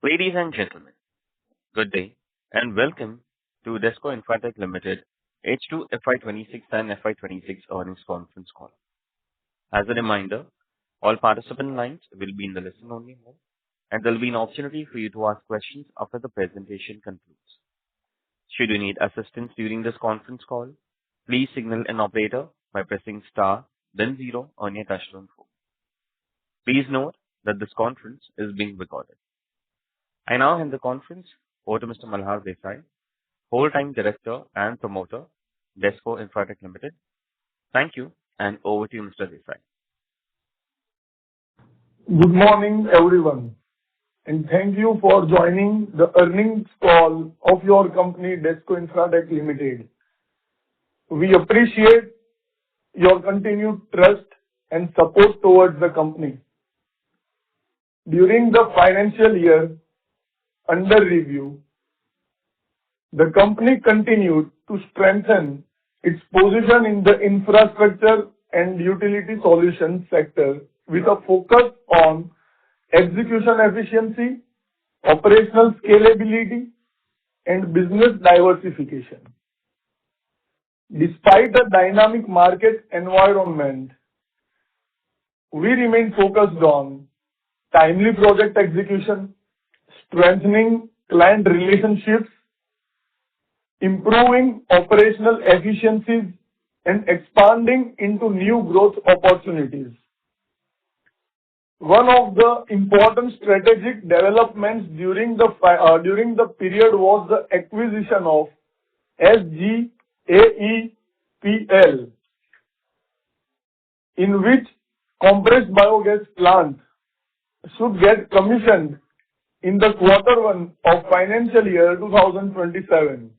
Ladies and gentlemen, good day and welcome to Desco Infratech Limited H2 FY26 and FY26 earnings conference call. As a reminder, all participant lines will be in the listen-only mode, and there will be an opportunity for you to ask questions after the presentation concludes. Should you need assistance during this conference call, please signal an operator by pressing star, then zero on your touchtone phone. Please note that this conference is being recorded. I now hand the conference over to Mr. Malhar Desai, Whole-Time Director and Promoter, Desco Infratech Limited. Thank you, and over to you, Mr. Desai. Good morning, everyone, and thank you for joining the earnings call of your company, Desco Infratech Limited. We appreciate your continued trust and support towards the company. During the financial year under review, the company continued to strengthen its position in the infrastructure and utility solutions sector with a focus on execution efficiency, operational scalability, and business diversification. Despite the dynamic market environment, we remain focused on timely project execution, strengthening client relationships, improving operational efficiencies, and expanding into new growth opportunities. One of the important strategic developments during the period was the acquisition of SGAEPL, in which compressed biogas plant should get commissioned in the Q1 of financial year 2027,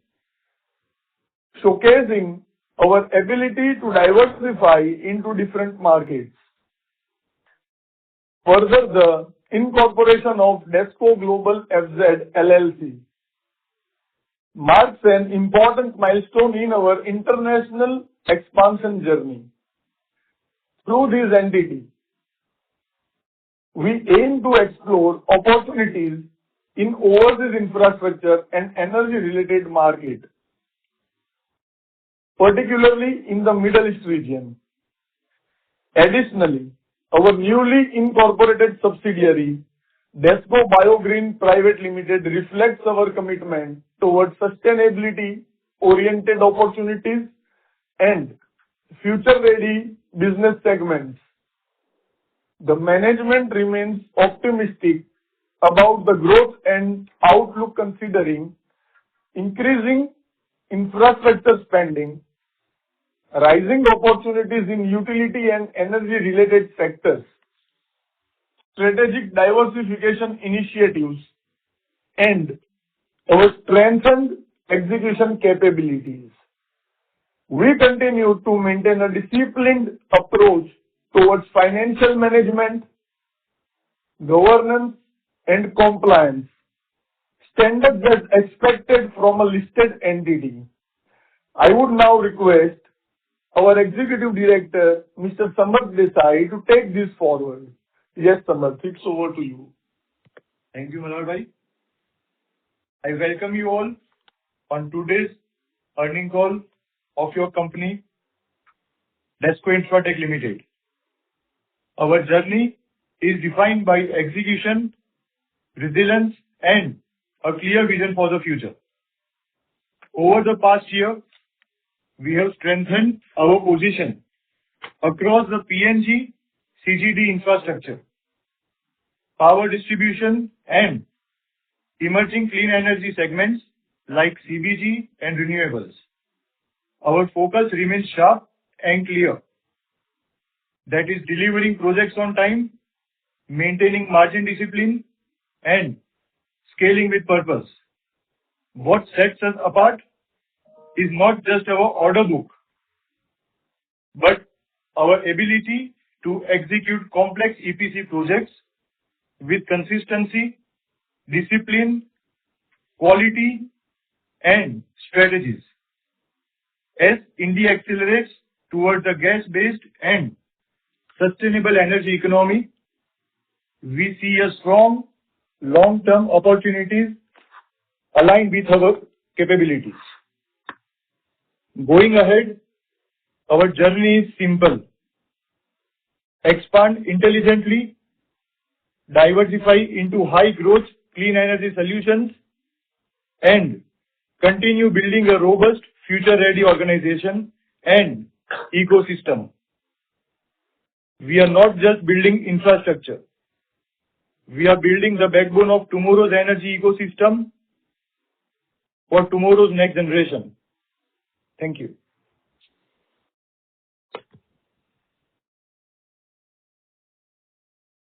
showcasing our ability to diversify into different markets. Further, the incorporation of Desco Global FZ LLC marks an important milestone in our international expansion journey. Through this entity, we aim to explore opportunities in overseas infrastructure and energy-related market, particularly in the Middle East region. Additionally, our newly incorporated subsidiary, Desco Biogreen Private Limited, reflects our commitment towards sustainability-oriented opportunities and future-ready business segments. The management remains optimistic about the growth and outlook considering increasing infrastructure spending, rising opportunities in utility and energy-related sectors, strategic diversification initiatives, and our strengthened execution capabilities. We continue to maintain a disciplined approach towards financial management, governance, and compliance, standards as expected from a listed entity. I would now request our Executive Director, Mr. Samarth Desai, to take this forward. Yes, Samarth, it's over to you. Thank you, Malhar bhai. I welcome you all on today's earnings call of your company, Desco Infratech Limited. Our journey is defined by execution, resilience, and a clear vision for the future. Over the past year, we have strengthened our position across the PNG, CGD infrastructure, power distribution, and emerging clean energy segments like CBG and renewables. Our focus remains sharp and clear. That is delivering projects on time, maintaining margin discipline, and scaling with purpose. What sets us apart is not just our order book, but our ability to execute complex EPC projects with consistency, discipline, quality, and strategies. As India accelerates towards a gas-based and sustainable energy economy, we see a strong long-term opportunities aligned with our capabilities. Going ahead, our journey is simple: expand intelligently, diversify into high-growth clean energy solutions, and continue building a robust, future-ready organization and ecosystem. We are not just building infrastructure. We are building the backbone of tomorrow's energy ecosystem for tomorrow's next generation. Thank you.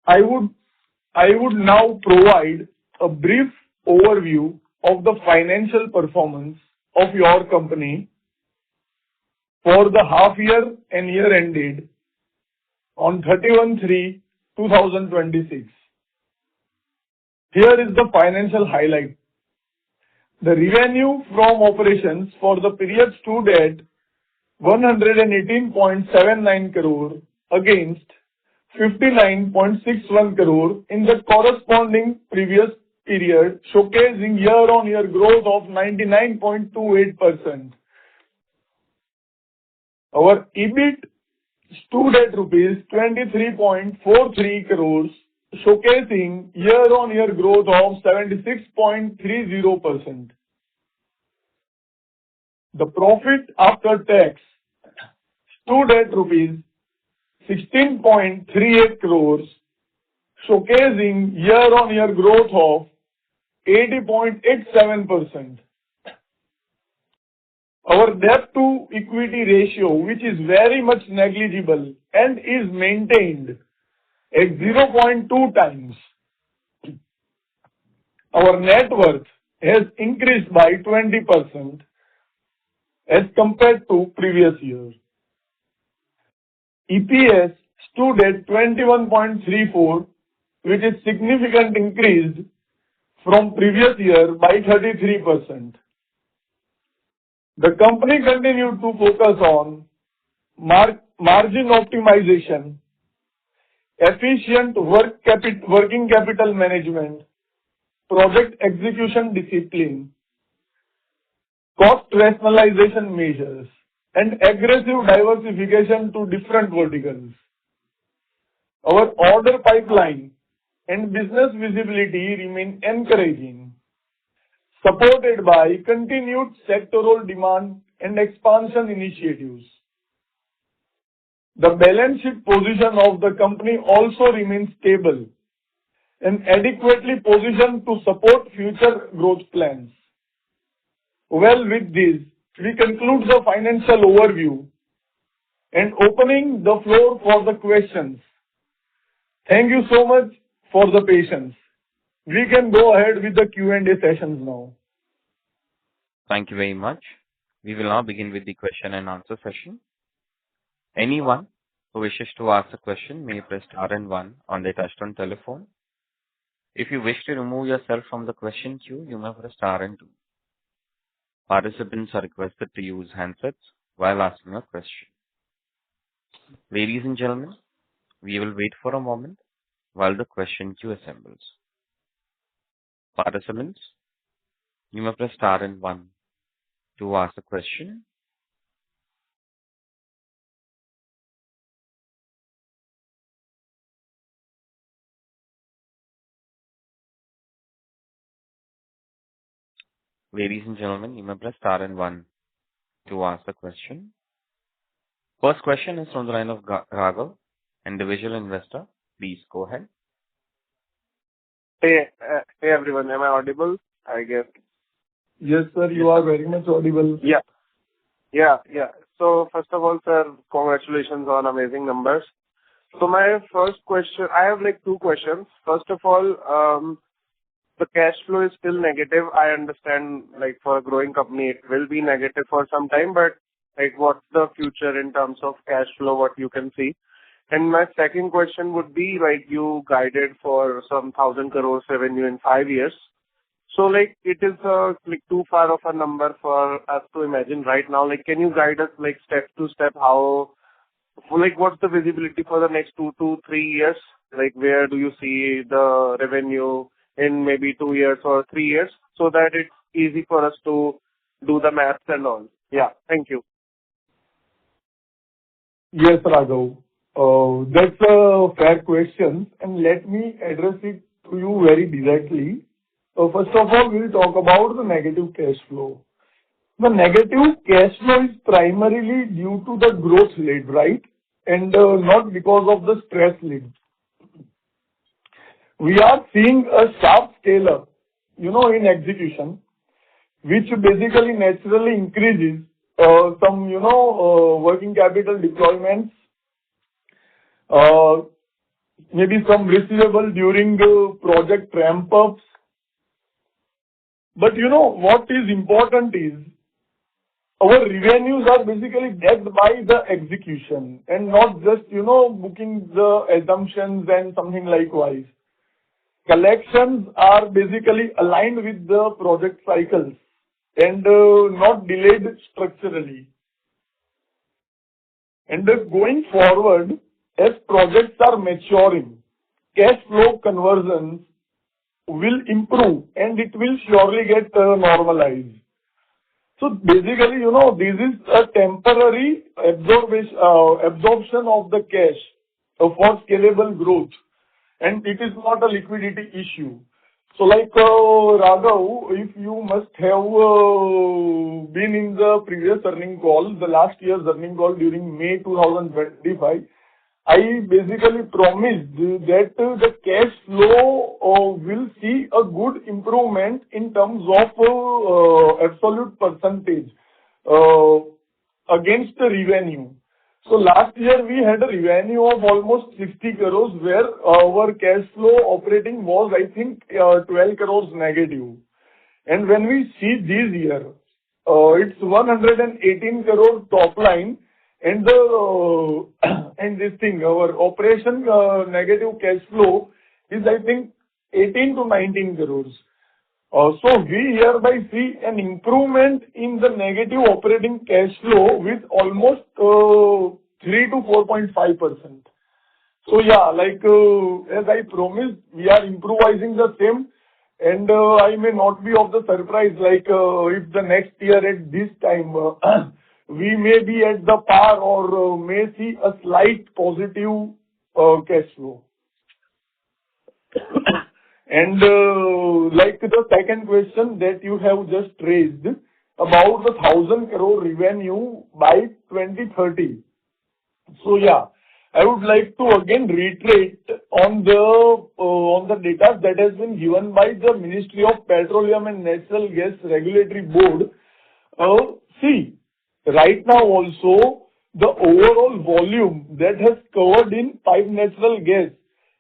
I would now provide a brief overview of the financial performance of your company for the half year and year ended on 31/3/2026. Here is the financial highlight. The revenue from operations for the period stood at 118.79 crore against 59.61 crore in the corresponding previous period, showcasing year-on-year growth of 99.28%. Our EBIT stood at rupees 23.43 crores, showcasing year-on-year growth of 76.30%. The profit after tax stood at rupees 16.38 crores, showcasing year-on-year growth of 80.87%. Our debt to equity ratio, which is very much negligible and is maintained at 0.2 times. Our net worth has increased by 20% as compared to previous year. EPS stood at 21.34, which is significant increase from previous year by 33%. The company continued to focus on margin optimization, efficient working capital management, project execution discipline, cost rationalization measures, and aggressive diversification to different verticals. Our order pipeline and business visibility remain encouraging, supported by continued sectoral demand and expansion initiatives. The balance sheet position of the company also remains stable and adequately positioned to support future growth plans. Well, with this, we conclude the financial overview and opening the floor for the questions. Thank you so much for the patience. We can go ahead with the Q&A sessions now. Thank you very much. We will now begin with the question and answer session. Anyone who wishes to ask a question may press star and one on their touchtone telephone. If you wish to remove yourself from the question queue, you may press star and two. Participants are requested to use handsets while asking a question. Ladies and gentlemen, we will wait for a moment while the question queue assembles. Participants, you may press star and one to ask a question. Ladies and gentlemen, you may press star and one to ask a question. First question is from the line of Raghav, individual investor. Please go ahead. Hey, everyone. Am I audible? I guess. Yes, sir, you are very much audible. Yeah. So first of all, sir, congratulations on amazing numbers. So my first question, I have like two questions. First of all, the cash flow is still negative. I understand, like, for a growing company, it will be negative for some time, but like, what's the future in terms of cash flow, what you can see? And my second question would be, like, you guided for some 1,000 crores revenue in 5 years. So, like, it is, like, too far of a number for us to imagine right now. Like, can you guide us, like, step to step, how, like, what's the visibility for the next 2 to 3 years? Like, where do you see the revenue in maybe 2 years or 3 years so that it's easy for us to do the maths and all. Yeah. Thank you. Yes, Raghav. That's a fair question, and let me address it to you very directly. First of all, we'll talk about the negative cash flow. The negative cash flow is primarily due to the growth lead, right? And not because of the stress lead. We are seeing a sharp scale-up, in execution, which basically naturally increases some, working capital deployments, maybe some receivable during the project ramp-ups. But what is important is our revenues are basically backed by the execution and not just, booking the assumptions and something likewise. Collections are basically aligned with the project cycles and not delayed structurally. And going forward, as projects are maturing, cash flow conversions will improve and it will surely get normalized. So basically, this is a temporary absorption of the cash for scalable growth, and it is not a liquidity issue. So like Raghav, if you must have been in the previous earning call, the last year's earning call during May 2025, I basically promised that the cash flow will see a good improvement in terms of absolute percentage against the revenue. So last year we had a revenue of almost 60 crores where our cash flow operating was, I think, 12 crores negative. And when we see this year, it's 118 crore top line and and this thing, our operation negative cash flow is, I think, 18 to 19 crores. So we hereby see an improvement in the negative operating cash flow with almost 3 to 4.5%. So yeah, like as I promised, we are improvising the same, and I may not be of the surprise, like if the next year at this time we may be at the par or may see a slight positive cash flow. And like the second question that you have just raised about the 1,000 crore revenue by 2030. So yeah, I would like to again reiterate on the data that has been given by the Ministry of Petroleum and Natural Gas Regulatory Board. See, right now also the overall volume that has covered in pipe natural gas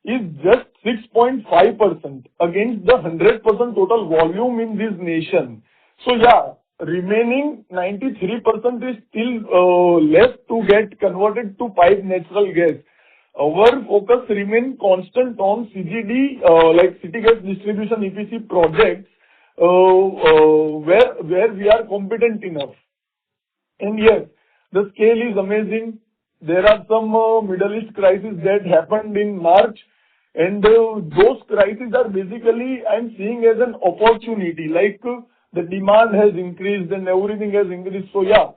is just 6.5% against the 100% total volume in this nation. So yeah, remaining 93% is still left to get converted to pipe natural gas. Our focus remains constant on CGD, like city gas distribution EPC projects, where we are competent enough. And yes, the scale is amazing. There are some Middle East crises that happened in March, and those crises are basically I'm seeing as an opportunity. Like the demand has increased and everything has increased. So yeah,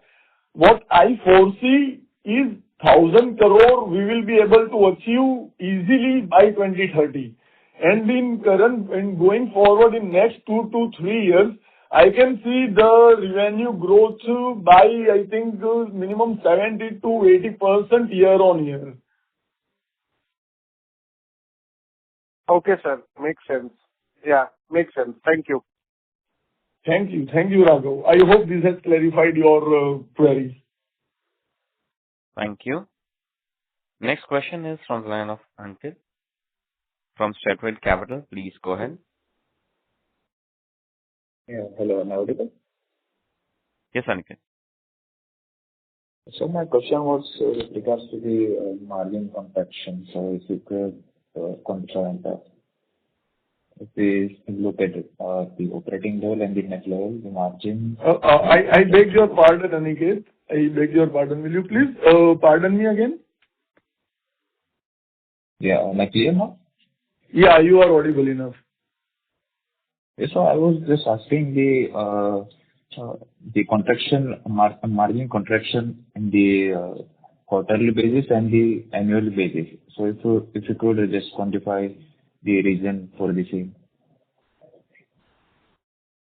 what I foresee is 1,000 crore we will be able to achieve easily by 2030. And in going forward in next 2 to 3 years, I can see the revenue growth by, I think, minimum 70 to 80% year on year. Okay, sir. Makes sense. Yeah, makes sense. Thank you. Thank you. Thank you, Raghav. I hope this has clarified your queries. Thank you. Next question is from the line of Ankit from Stratwell Capital. Please go ahead. Yeah. Hello, am I audible? Yes, Ankit. So my question was with regards to the margin contraction. So if you could quantify on that. If we look at the operating level and the net level, the margin. I beg your pardon, Aniket. I beg your pardon. Will you please pardon me again? Yeah, am I clear now? Yeah, you are audible enough. Yeah, so I was just asking the margin contraction in the quarterly basis and the annual basis. So if you could just quantify the reason for the same.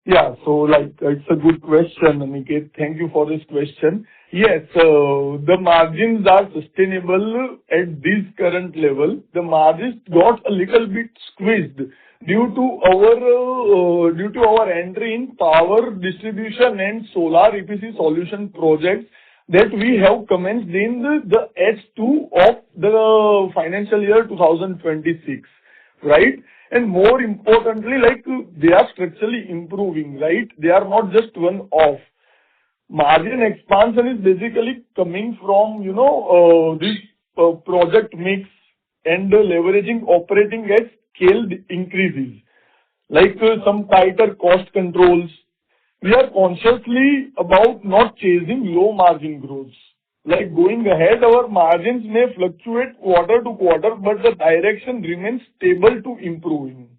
Yeah. So, like, it's a good question, Aniket. Thank you for this question. Yes, the margins are sustainable at this current level. The margins got a little bit squeezed due to our entry in power distribution and solar EPC solution projects that we have commenced in the H2 of the financial year 2026, right? And more importantly, like, they are structurally improving, right? They are not just one-off. Margin expansion is basically coming from, this project mix and leveraging operating as scale increases, like some tighter cost controls. We are consciously about not chasing low margin growth. Like, going ahead, our margins may fluctuate quarter to quarter, but the direction remains stable to improving.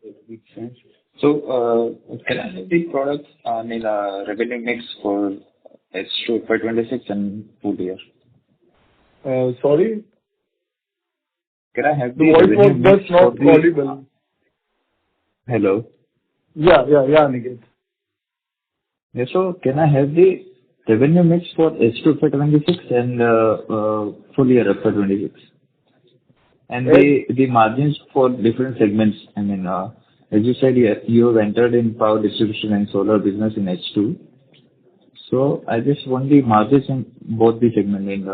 That makes sense. So, can I have the products, revenue mix for H2 FY26 and full year? Sorry, Can I have the the voice revenue was mix just for not the... audible. Hello? Yeah, Niket. Yeah, so can I have the revenue mix for H2 FY26 and full year FY26? And the margins for different segments. I mean, as you said, you have entered in power distribution and solar business in H2. So I just want the margins in both the segment in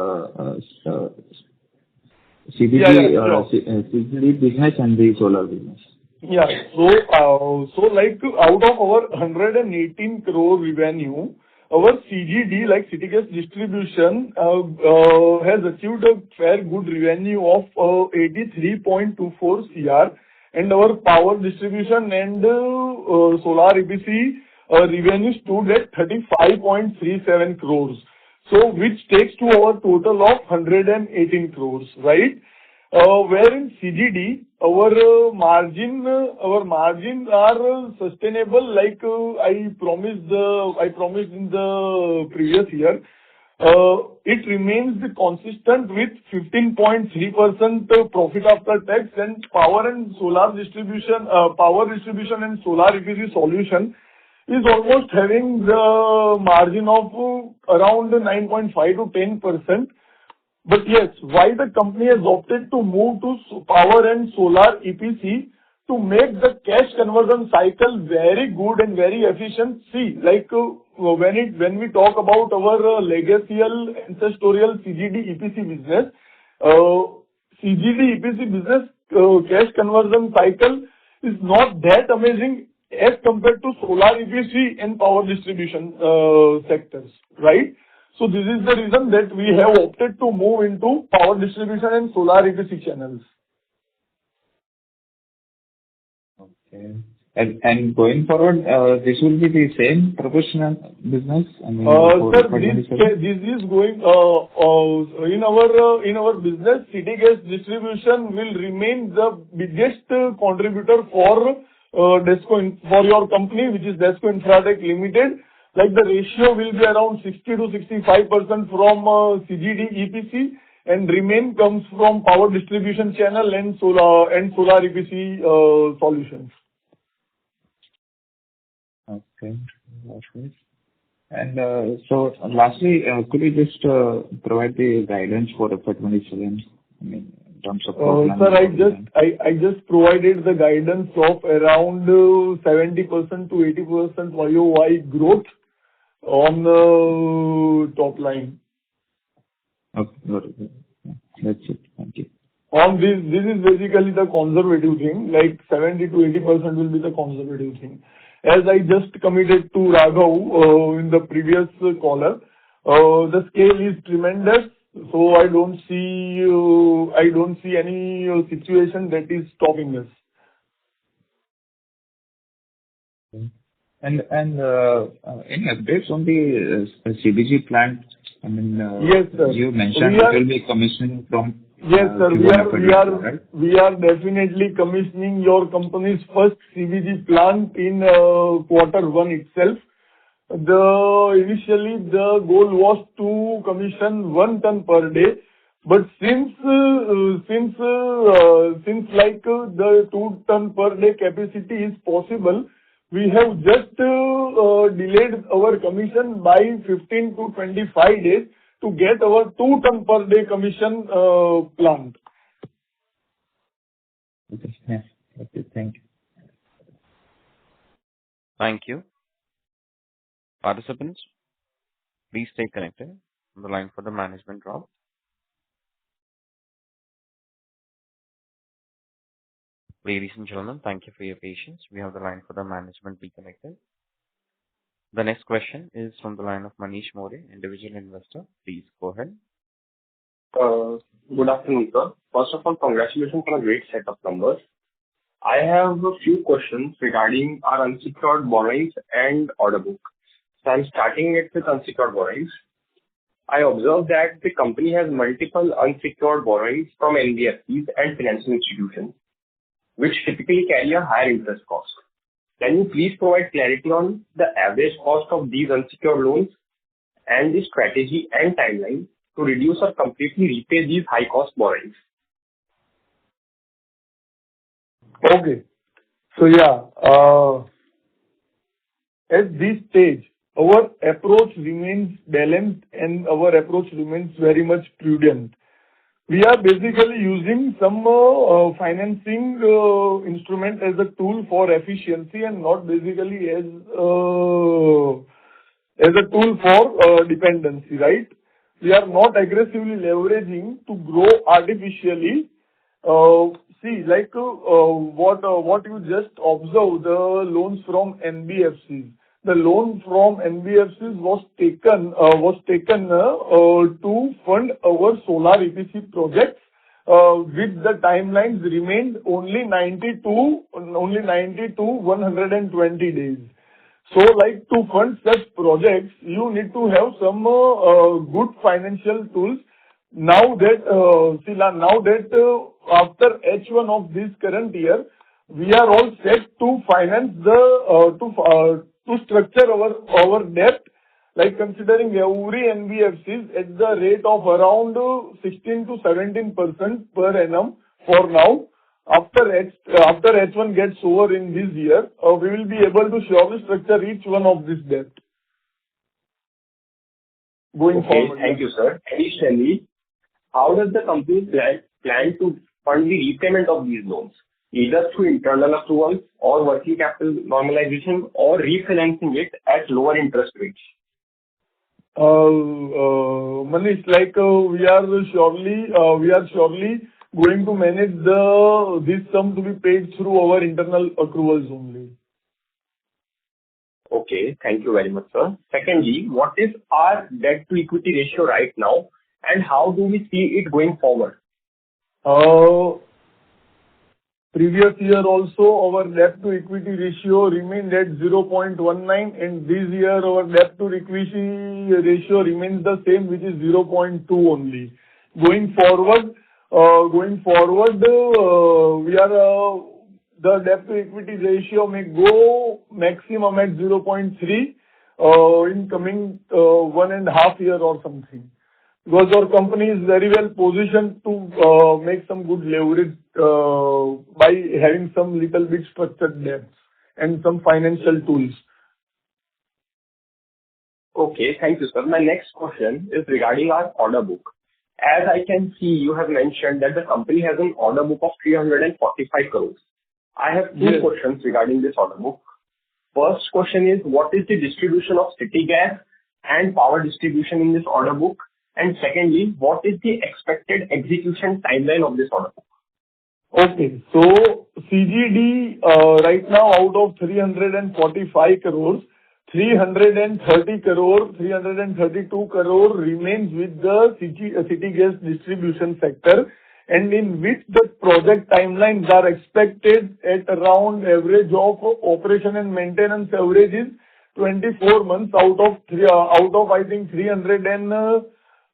CBG, Sure. CBG business and the solar business. Yeah. So like, out of our 118 crore revenue, our CGD, like City Gas Distribution, has achieved a fair good revenue of 83.24 crore, and our power distribution and solar EPC revenue stood at 35.37 crores. So which takes to our total of 118 crores, right? Where in CGD, our margins are sustainable, like I promised in the previous year. It remains consistent with 15.3% profit after tax, and power distribution and solar EPC solution is almost having the margin of around 9.5 to 10%. But yes, why the company has opted to move to power and solar EPC to make the cash conversion cycle very good and very efficient. See, like, when we talk about our legacy ancestral CGD EPC business, CGD EPC business cash conversion cycle is not that amazing as compared to solar EPC and power distribution sectors, right? So this is the reason that we have opted to move into power distribution and solar EPC channels. Okay. And going forward, this will be the same professional business? I mean, for Sir, FY27? this is going in our business. City Gas Distribution will remain the biggest contributor for for your company, which is Desco Infratech Limited. Like, the ratio will be around 60 to 65% from CGD EPC, and remain comes from power distribution channel and solar EPC solutions. Okay. Okay. And so lastly, could you just provide the guidance for FY27? I mean, in terms of program? Sir, I just provided the guidance of around 70% to 80% YOY growth on the top line. Okay, got it. Yeah, that's it. Thank you. On this is basically the conservative thing, like 70 to 80% will be the conservative thing. As I just committed to Raghav in the previous caller, the scale is tremendous, so I don't see any situation that is stopping us. Okay. And any updates on the CBG plant? I mean, Yes, sir. you mentioned We are- it will be commissioning from Yes, sir. Q1 FY26, right? We are definitely commissioning your company's first CBG plant in quarter one itself. Initially, the goal was to commission 1 ton per day, but since the 2 ton per day capacity is possible, we have just delayed our commission by 15 to 25 days to get our 2 ton per day commission plant. Okay. Yeah. Okay. Thank you. Thank you. Participants, please stay connected on the line for the management drop. Ladies and gentlemen, thank you for your patience. We have the line for the management be connected. The next question is from the line of Manish More, individual investor. Please go ahead. Good afternoon, sir. First of all, congratulations on a great set of numbers. I have a few questions regarding our unsecured borrowings and order book. So I'm starting it with unsecured borrowings. I observed that the company has multiple unsecured borrowings from NBFCs and financial institutions, which typically carry a higher interest cost. Can you please provide clarity on the average cost of these unsecured loans and the strategy and timeline to reduce or completely repay these high-cost borrowings? Okay. So at this stage, our approach remains balanced and our approach remains very much prudent. We are basically using some financing instrument as a tool for efficiency and not basically as a tool for dependency, right? We are not aggressively leveraging to grow artificially. What you just observed, the loans from NBFCs. The loan from NBFCs was taken to fund our solar EPC projects, with the timelines remained only 90 to 120 days. So, to fund such projects, you need to have some good financial tools. Now that after H1 of this current year, we are all set to finance to structure our debt, considering every NBFCs at the rate of around 16 to 17% per annum for now. After H1 gets over in this year, we will be able to surely structure each one of this debt going forward. Thank you, sir. Additionally, how does the company plan to fund the repayment of these loans, either through internal accruals or working capital normalization or refinancing it at lower interest rates? Manish, we are surely going to manage this sum to be paid through our internal accruals only. Okay, thank you very much, sir. Secondly, what is our debt to equity ratio right now, and how do we see it going forward? Previous year also, our debt to equity ratio remained at 0.19, and this year our debt to equity ratio remains the same, which is 0.2 only. Going forward, the debt to equity ratio may go maximum at 0.3 in coming 1.5 years or something. Because our company is very well positioned to make some good leverage by having some little bit structured debts and some financial tools. Okay, thank you, sir. My next question is regarding our order book. As I can see, you have mentioned that the company has an order book of 345 crores. I have two questions regarding this order book. First question is, what is the distribution of city gas and power distribution in this order book? And secondly, what is the expected execution timeline of this order book? Okay, so CGD right now out of 345 crores, 332 crore remains with the city gas distribution sector, and in which the project timelines are expected at around average of operation and maintenance averages 24 months out of I think 300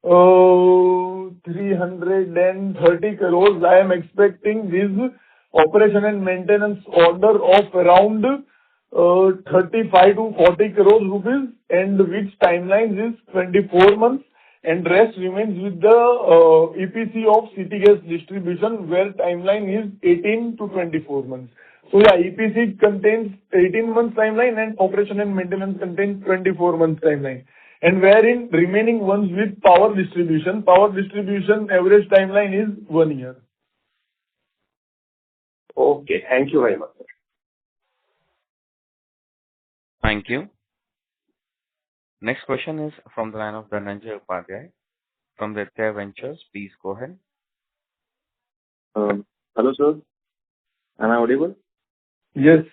330 crores. I am expecting this operation and maintenance order of around 35 to 40 crores rupees, and which timeline is 24 months, and rest remains with the EPC of city gas distribution, where timeline is 18 to 24 months. So yeah, EPC contains 18 months timeline and operation and maintenance contains 24 months timeline. And wherein remaining ones with power distribution average timeline is 1 year. Okay. Thank you very much, sir. Thank you. Next question is from the line of Dhananjay Upadhyay from the Redcare Ventures. Please go ahead. Hello, sir. Am I audible? Yes.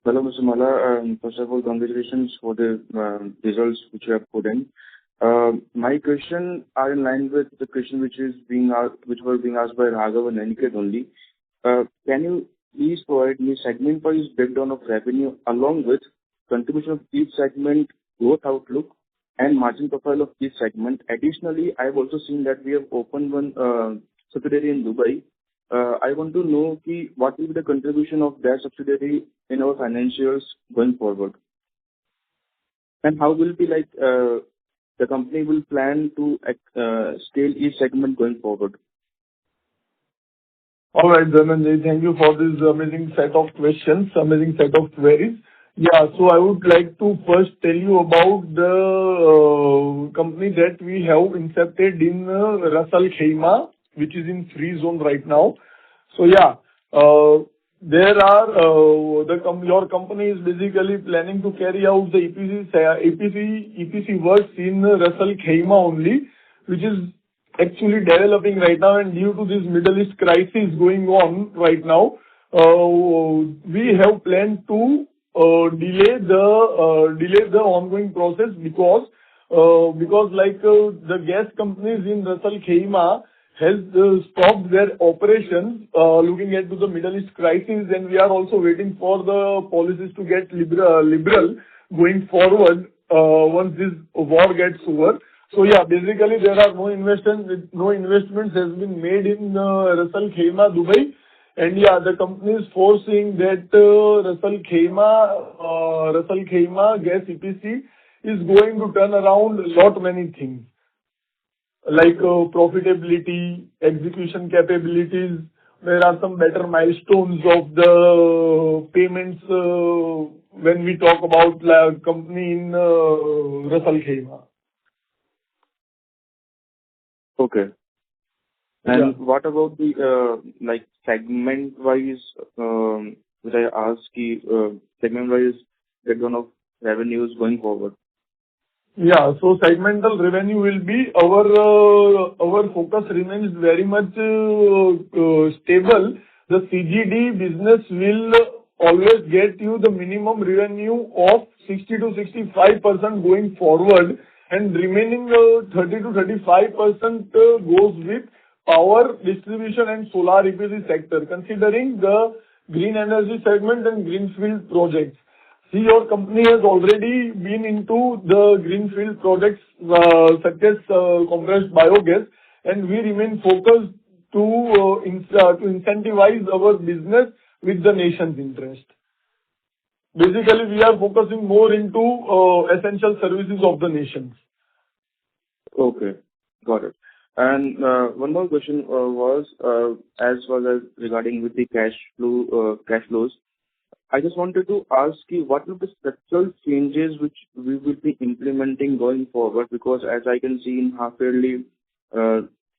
Hello, Mr. Mala. First of all, congratulations for the results which you have put in. My question are in line with the question which were being asked by Raghav and Aniket only. Can you please provide me segment-wise breakdown of revenue along with contribution of each segment, growth outlook, and margin profile of each segment? Additionally, I have also seen that we have opened one subsidiary in Dubai. I want to know what will be the contribution of that subsidiary in our financials going forward, and how will be the company will plan to scale each segment going forward. All right, Dhananjay, thank you for this amazing set of questions, amazing set of queries. Yeah, so I would like to first tell you about the company that we have incepted in Ras Al Khaimah, which is in free zone right now. So yeah, there are your company is basically planning to carry out the EPC works in Ras Al Khaimah only, which is actually developing right now, and due to this Middle East crisis going on right now, we have planned to delay the ongoing process because the gas companies in Ras Al Khaimah has stopped their operations looking at the Middle East crisis, and we are also waiting for the policies to get liberal going forward once this war gets over. So yeah, basically there are no investments has been made in Ras Al Khaimah, Dubai, and yeah, the company is foreseeing that Ras Al Khaimah gas EPC is going to turn around many things like profitability, execution capabilities. There are some better milestones of the payments when we talk about company in Ras Al Khaimah. Okay. And what about the segment-wise, which I asked, segment-wise breakdown of revenues going forward? Yeah, so segmental revenue will be our focus remains very much stable. The CGD business will always get you the minimum revenue of 60 to 65% going forward, and remaining 30 to 35% goes with power distribution and solar EPC sector, considering the green energy segment and greenfield projects. See, your company has already been into the greenfield projects such as compressed biogas, and we remain focused to incentivize our business with the nation's interest. Basically, we are focusing more into essential services of the nations. Okay, got it. And one more question was as well as regarding with the cash flows. I just wanted to ask you what will be structural changes which we will be implementing going forward, because as I can see in half yearly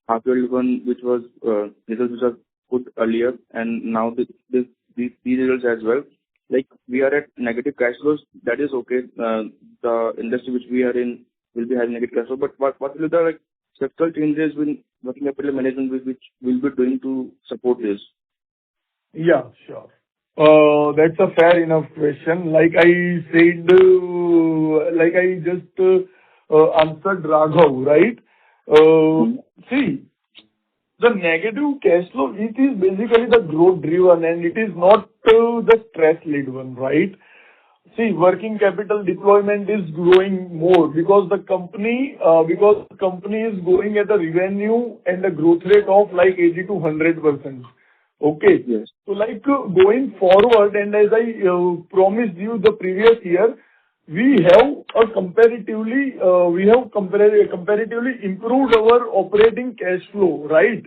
one, which was results which are put earlier, and now these results as well. Like we are at negative cash flows, that is okay. The industry which we are in will be having negative cash flow, but what will be the structural changes in working capital management which we'll be doing to support this? Yeah, sure. That's a fair enough question. Like I said, like I just answered Raghav, right? See, the negative cash flow, it is basically the growth driven and it is not the stress led one, right? see, working capital deployment is growing more because the company is growing at a revenue and a growth rate of like 80 to 100%. Okay? Yes. So like going forward, and as I promised you the previous year, we have comparatively improved our operating cash flow, right?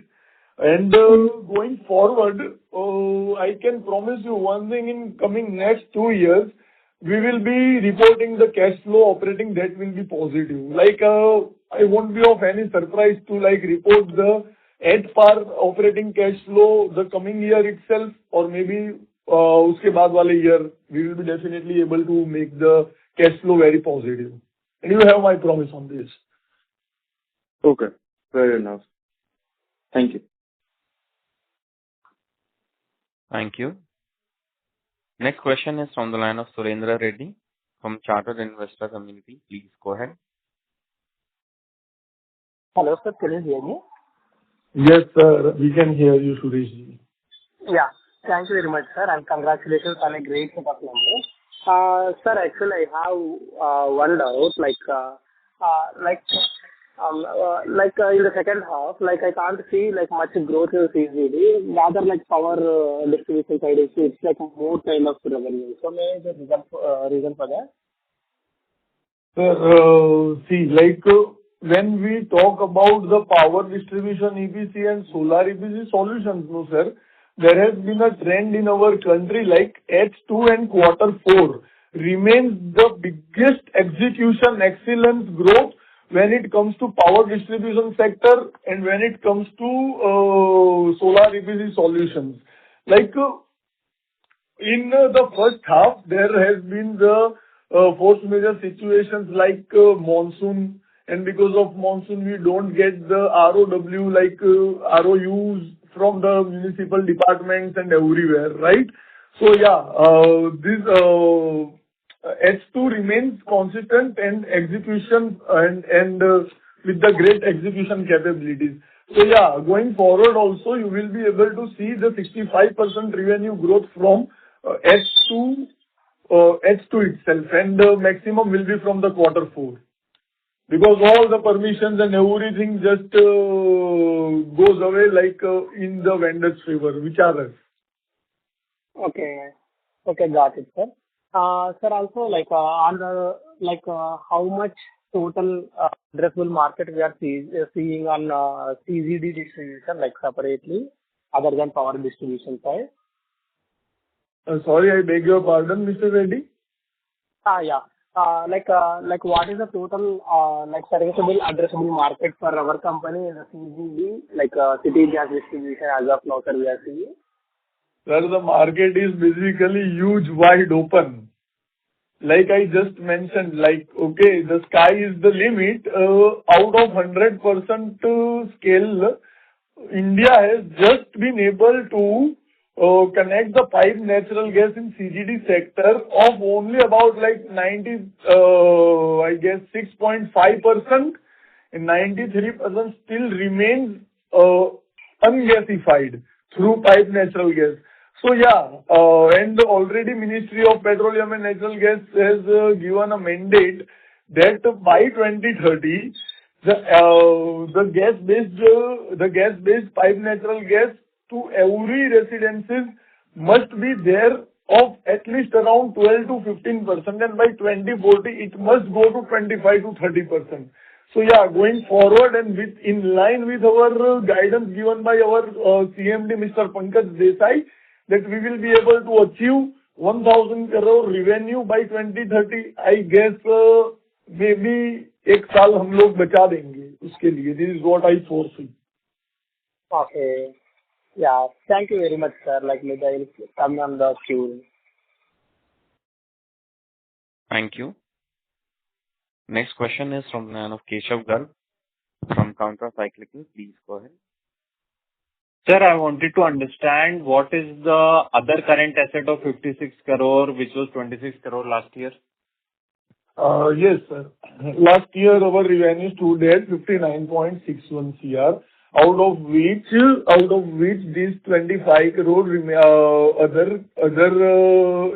And going forward, I can promise you one thing: in coming next 2 years, we will be reporting the cash flow operating that will be positive. Like, I won't be of any surprise to like report the at par operating cash flow the coming year itself, or maybe uske baad wale year, we will be definitely able to make the cash flow very positive. And you have my promise on this. Okay. Fair enough. Thank you. Thank you. Next question is from the line of Surendra Reddy from Chartered Investor Community. Please go ahead. Hello, sir. Can you hear me? Yes, sir. We can hear you, Sureshji. Yeah. Thank you very much, sir, and congratulations on a great set of numbers. Sir, actually, I have one doubt. In the second half, like I can't see like much growth in CGD. Rather, like power distribution side, it's like more kind of revenue. So, may I the reason for that? See, like, when we talk about the power distribution EPC and solar EPC solutions, no, sir, there has been a trend in our country, like H2 and Q4 remains the biggest execution excellence growth when it comes to power distribution sector and when it comes to solar EPC solutions. Like, in the first half, there has been the force majeure situations like monsoon, and because of monsoon, we don't get the ROW, like ROUs from the municipal departments and everywhere, right? So yeah, this H2 remains consistent and execution and with the great execution capabilities. So yeah, going forward also, you will be able to see the 65% revenue growth from H2 itself, and the maximum will be from the Q4. Because all the permissions and everything just goes away like in the vendor's favor, which are us. Okay. Okay, got it, sir. Sir, also like on the how much total addressable market we are seeing on CGD distribution, like separately, other than power distribution side? Sorry, I beg your pardon, Mr. Reddy. Yeah. Like what is the total like serviceable addressable market for our company in the CGD, like city gas distribution as of now, sir, we are seeing? Sir, the market is basically huge, wide open. Like I just mentioned, like, okay, the sky is the limit. Out of 100% scale, India has just been able to connect the pipe natural gas in CGD sector of only about like 6.5%, and 93% still remains ungasified through pipe natural gas. So yeah, and already Ministry of Petroleum and Natural Gas has given a mandate that by 2030, the gas-based pipe natural gas to every residences must be there of at least around 12 to 15%, and by 2040 it must go to 25 to 30%. So yeah, going forward and in line with our guidance given by our CMD, Mr. Pankaj Desai, that we will be able to achieve 1,000 crore revenue by 2030. I guess maybe एक साल हम लोग बचा देंगे उसके लिए. This is what I foresee. Okay. Yeah. Thank you very much, sir. Like maybe I will come on the queue. Thank you. Next question is from the line of Keshav Garg from Counter Cyclical. Please go ahead. Sir, I wanted to understand what is the other current asset of 56 crore, which was 26 crore last year? Yes, sir. Last year, our revenue stood at 59.61 CR, out of which these 25 crore other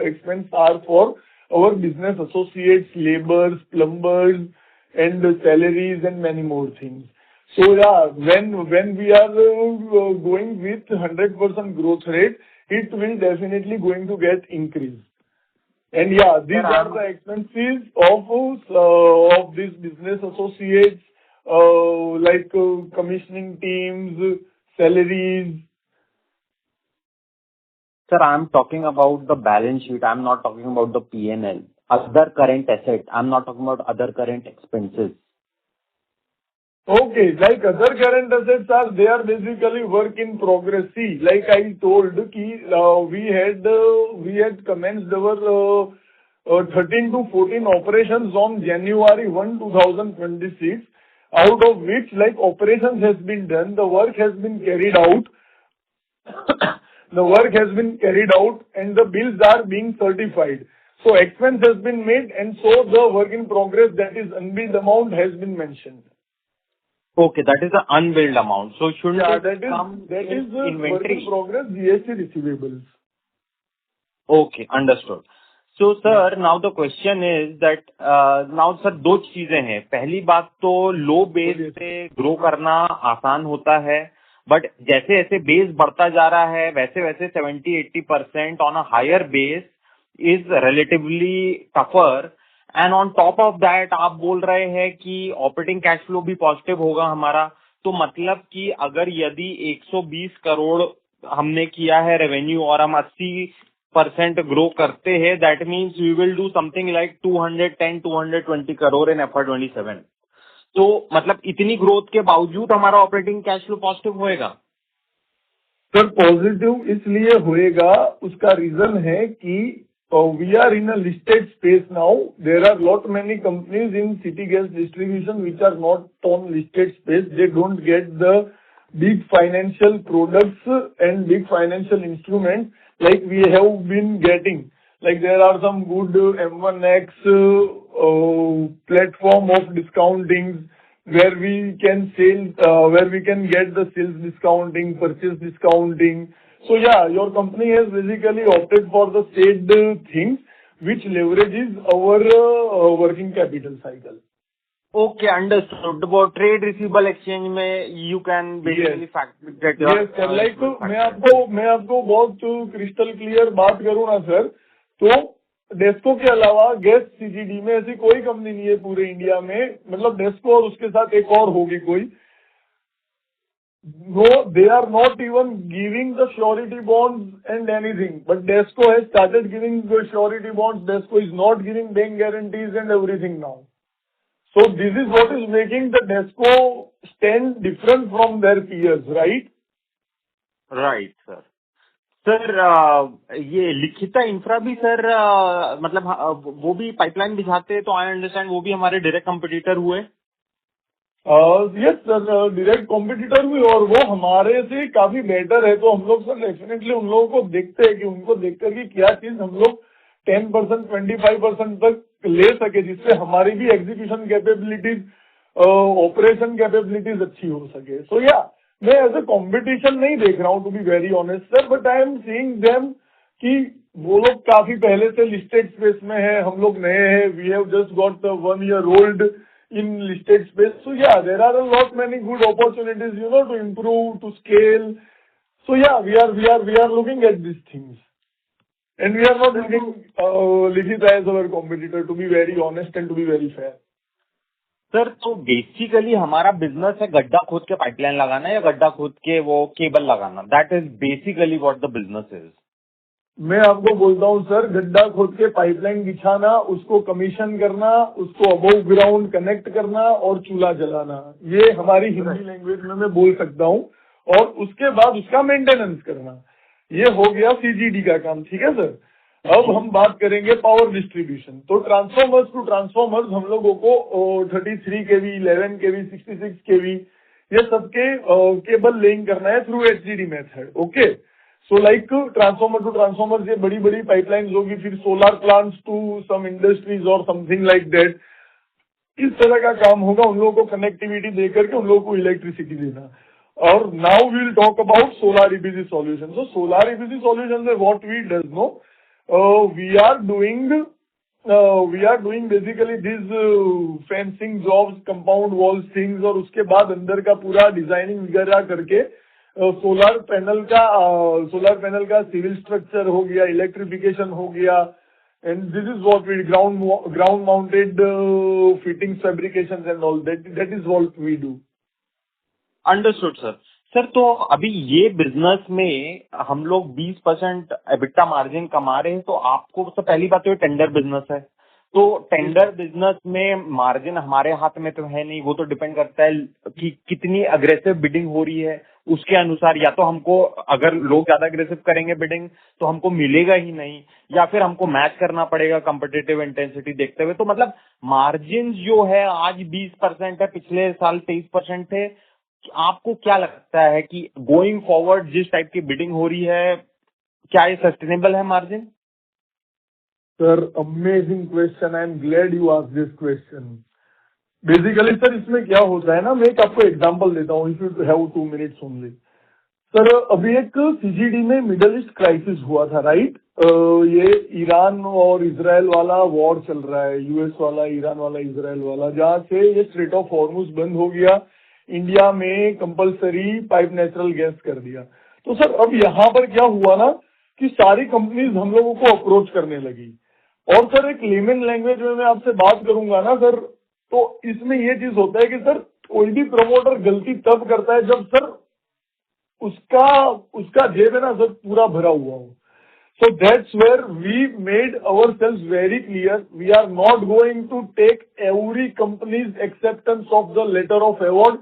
expense are for our business associates, laborers, plumbers, and the salaries and many more things. So yeah, when we are going with 100% growth rate, it will definitely going to get increased. And yeah, these are the expenses of these business associates, like commissioning teams, salaries. Sir, I'm talking about the balance sheet. I'm not talking about the P&L. Other current asset. I'm not talking about other current expenses. Okay, like other current assets they are basically work in progress. See, like I told, we had commenced our 13 to 14 operations on January 1, 2026, out of which like operations has been done, the work has been carried out, the work has been carried out, and the bills are being certified. So expense has been made, and so the work in progress, that is unbilled amount, has been mentioned. Okay, that is the unbilled amount. So shouldn't Yeah, it come that is in work in inventory? progress, GST receivables. Okay, understood. So sir, now the question is that now sir दो चीजें हैं. पहली बात तो लो base से grow करना आसान होता है, बट जैसे जैसे बेस बढ़ता जा रहा है वैसे वैसे 70-80% on a higher base is relatively tougher. And on top of that आप बोल रहे हैं कि ऑपरेटिंग कैश फ्लो भी पॉजिटिव होगा हमारा. तो मतलब कि अगर यदि 120 करोड़ हमने किया है रेवेन्यू और हम 80% ग्रो करते हैं, that means we will do something like 210-220 crore in FY27. तो मतलब इतनी ग्रोथ के बावजूद हमारा ऑपरेटिंग कैश फ्लो पॉजिटिव होएगा. सर पॉजिटिव इसलिए होएगा, उसका रीजन है कि we are in a listed space now. There are lot many companies in city gas distribution which are not on listed space. They don't get the big financial products and big financial instruments like we have been getting. Like there are some good M1X platform of discountings where we can where we can get the sales discounting, purchase discounting. So yeah, your company has basically opted for the said things which leverages our working capital cycle. Okay, understood. वो trade receivable exchange में you can basically get your. Yes, sir. Like मैं आपको बहुत crystal clear बात करूँ ना sir, तो डेस्को के अलावा गैस सीजीडी में ऐसी कोई कंपनी नहीं है पूरे इंडिया में. मतलब डेस्को और उसके साथ एक और होगी कोई. No, they are not even giving the surety bonds and anything. But Desco has started giving the surety bonds. Desco is not giving bank guarantees and everything now. So this is what is making the Desco stand different from their peers, right? Right sir. Sir ये लिखिता infra भी sir मतलब वो भी pipeline बिछाते हैं, तो I understand वो भी हमारे डायरेक्ट कंपटीटर हुए. यस सर, डायरेक्ट कॉम्पिटिटर भी, और वो हमारे से काफी बेटर है. तो हम लोग सर डेफिनेटली उन लोगों को देखते हैं कि उनको देख करके क्या चीज हम लोग 10%, 25% तक ले सके, जिससे हमारी भी एग्जीक्यूशन कैपेबिलिटीज, ऑपरेशन कैपेबिलिटीज अच्छी हो सके. सो या मैं एज ए कॉम्पिटिशन नहीं देख रहा हूँ to be very honest sir, but I am seeing them कि वो लोग काफी पहले से लिस्टेड स्पेस में है, हम लोग नए हैं. We have just got 1 year old in listed space. So yeah, there are a lot many good opportunities, to improve, to scale. So yeah, we are looking at these things, and we are not looking Likhita as our competitor, to be very honest and to be very fair. Sir तो basically हमारा business है गड्ढा खोद के pipeline लगाना या गड्ढा खोद के वो केबल लगाना. That is basically what the business is. मैं आपको बोलता हूँ सर, गड्ढा खोद के पाइपलाइन बिछाना, उसको कमीशन करना, उसको अबव ग्राउंड कनेक्ट करना और चूल्हा जलाना, ये हमारी हिंदी लैंग्वेज में मैं बोल सकता हूँ. और उसके बाद उसका मेंटेनेंस करना, ये हो गया सीजीडी का काम. ठीक है सर. अब हम बात करेंगे पावर डिस्ट्रीब्यूशन. तो ट्रांसफॉर्मर्स टू ट्रांसफॉर्मर्स हम लोगों को 33 kV, 11 kV, 66 kV ये सबके केबल लेइंग करना है through HDD method. Okay. So like transformer to transformer ये बड़ी बड़ी पाइपलाइंस होगी, फिर solar plants to some industries और समथिंग लाइक दैट. इस तरह का काम होगा. उन लोगों को कनेक्टिविटी दे करके उन लोगों को इलेक्ट्रिसिटी देना. और now we will talk about solar EPC solution. So solar EPC solution में what we does no, we are doing we are doing basically these fencing jobs, compound walls things, और उसके बाद अंदर का पूरा डिजाइनिंग वगैरह करके सोलर पैनल का सिविल स्ट्रक्चर हो गया, इलेक्ट्रिफिकेशन हो गया, and this is what we ground mounted fitting fabrication and all that is what we do. Understood sir. Sir तो अभी ये बिजनेस में हम लोग 20% एबिटा मार्जिन कमा रहे हैं, तो आपको तो पहली बात तो ये टेंडर बिजनेस है, तो टेंडर बिजनेस में मार्जिन हमारे हाथ में तो है नहीं, वो तो डिपेंड करता है कि कितनी अग्रेसिव बिडिंग हो रही है, उसके अनुसार या तो हमको, अगर लोग ज्यादा अग्रेसिव करेंगे बिडिंग तो हमको मिलेगा ही नहीं, या फिर हमको मैच करना पड़ेगा कॉम्पिटिटिव इंटेंसिटी देखते हुए. तो मतलब मार्जिन जो है आज 20% है, पिछले साल 23% थे. आपको क्या लगता है कि गोइंग फॉरवर्ड जिस टाइप की बिडिंग हो रही है, क्या ये सस्टेनेबल है margin? Sir amazing question, I am glad you asked this question. Basically sir इसमें क्या होता है ना, मैं एक आपको एग्जांपल देता हूँ, if you have 2 minutes only. Sir अभी एक सीजीडी में मिडल ईस्ट क्राइसिस हुआ था, राइट? ये ईरान और इजराइल वाला वॉर चल रहा है, यूएस वाला, ईरान वाला, इजराइल वाला, जहाँ से ये स्ट्रेट ऑफ हॉर्मुज बंद हो गया, इंडिया में कंपलसरी पाइप नेचुरल गैस कर दिया. तो सर अब यहाँ पर क्या हुआ ना कि सारी कंपनीज हम लोगों को अप्रोच करने लगी. और सर एक लेमन लैंग्वेज में मैं आपसे बात करूंगा ना सर, तो इसमें ये चीज होता है कि सर कोई भी प्रमोटर गलती तब करता है जब सर उसका जेब है ना सर पूरा भरा हुआ हो. So that's where we made ourselves very clear. We are not going to take every company's acceptance of the letter of award.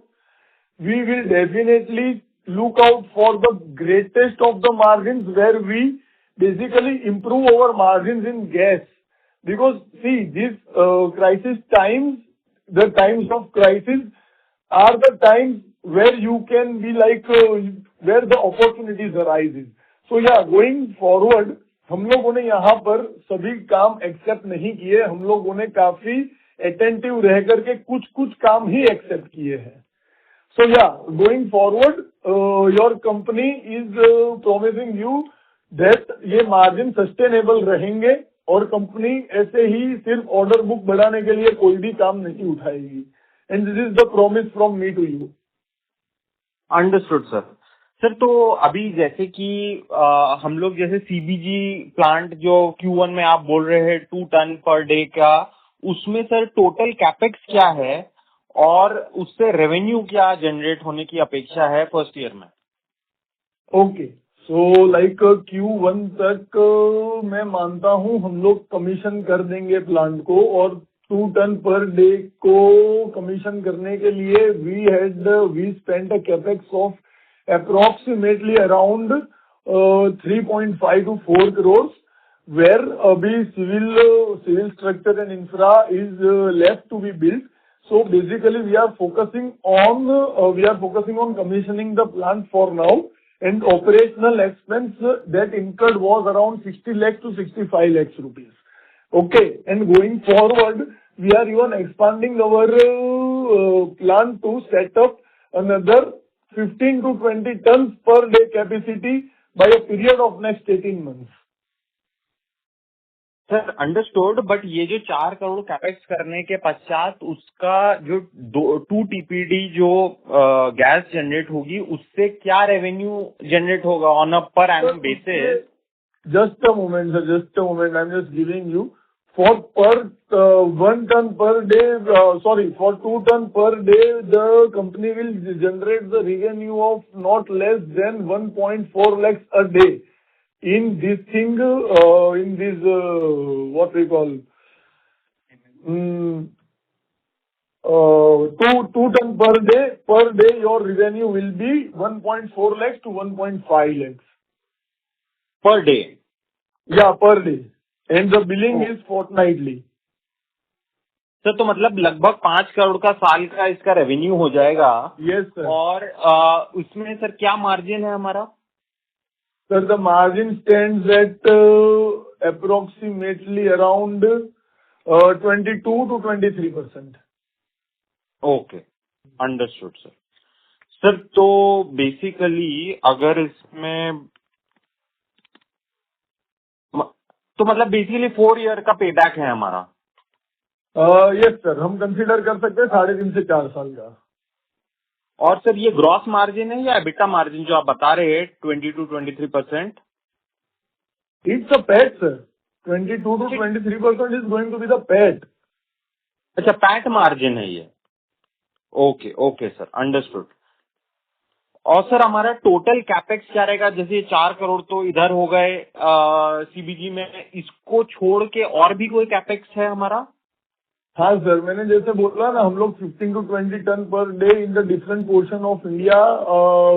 We will definitely look out for the greatest of the margins where we basically improve our margins in gas. Because see, these crisis times, the times of crisis are the times where you can be like, where the opportunities arises. So yeah, going forward, हम लोगों ने यहाँ पर सभी काम accept नहीं किए, हम लोगों ने काफी अटेंटिव रह करके कुछ कुछ काम ही एक्सेप्ट किए हैं. So yeah, going forward, your company is promising you that ये मार्जिन सस्टेनेबल रहेंगे और कंपनी ऐसे ही सिर्फ ऑर्डर बुक बढ़ाने के लिए कोई भी काम नहीं उठाएगी. And this is the promise from me to you. Understood sir. Sir तो अभी जैसे कि हम लोग जैसे सीबीजी प्लांट जो Q1 में आप बोल रहे हैं 2 टन पर डे का, उसमें सर टोटल कैपेक्स क्या है और उससे रेवेन्यू क्या जनरेट होने की अपेक्षा है फर्स्ट ईयर में? ओके, सो लाइक Q1 तक मैं मानता हूँ हम लोग कमीशन कर देंगे प्लांट को, और 2 टन पर डे को कमीशन करने के लिए we spend a capex of approximately around 3.5 to 4 crores, where अभी civil structure and infra is left to be built. So basically we are focusing on commissioning the plant for now, and operational expense that incurred was around 60 lakhs to 65 lakhs rupees. Okay, and going forward we are even expanding our plan to set up another 15 to 20 tons per day capacity by a period of next 18 months. Sir understood, but ये जो 4 crore capex करने के पश्चात उसका जो 2 TPD जो gas generate होगी, उससे क्या रेवेन्यू जनरेट होगा on a per annum basis? Just a moment, sir. Just a moment. I'm just giving you. For 1 ton per day, for 2 ton per day, the company will generate the revenue of not less than 1.4 lakhs a day. In this thing, what we call, 2 ton per day, your revenue will be 1.4 lakhs to 1.5 lakhs. Per day? Yeah, per day. And the billing is fortnightly. Sir तो मतलब लगभग 5 करोड़ का साल का इसका revenue हो जाएगा. Yes sir. और उसमें सर क्या मार्जिन है हमारा? Sir, the margin stands at approximately around 22 to 23%. Okay, understood sir. Sir तो बेसिकली अगर इसमें तो मतलब बेसिकली 4 ईयर का पे बैक है हमारा। यस सर, हम कंसीडर कर सकते हैं 3.5 से 4 साल का। और सर ये ग्रॉस मार्जिन है या एबिटा मार्जिन जो आप बता रहे हैं 20 to 23%? It's a PAT sir, 22 to 23% is going to be the PAT. अच्छा, पैट मार्जिन है ये। Okay okay sir, understood. और सर हमारा टोटल कैपेक्स क्या रहेगा? जैसे 4 करोड़ तो इधर हो गए सीबीजी में, इसको छोड़ के और भी कोई कैपेक्स है हमारा? हाँ सर, मैंने जैसे बोला ना, हम लोग 15 to 20 ton per day in the different portion of India,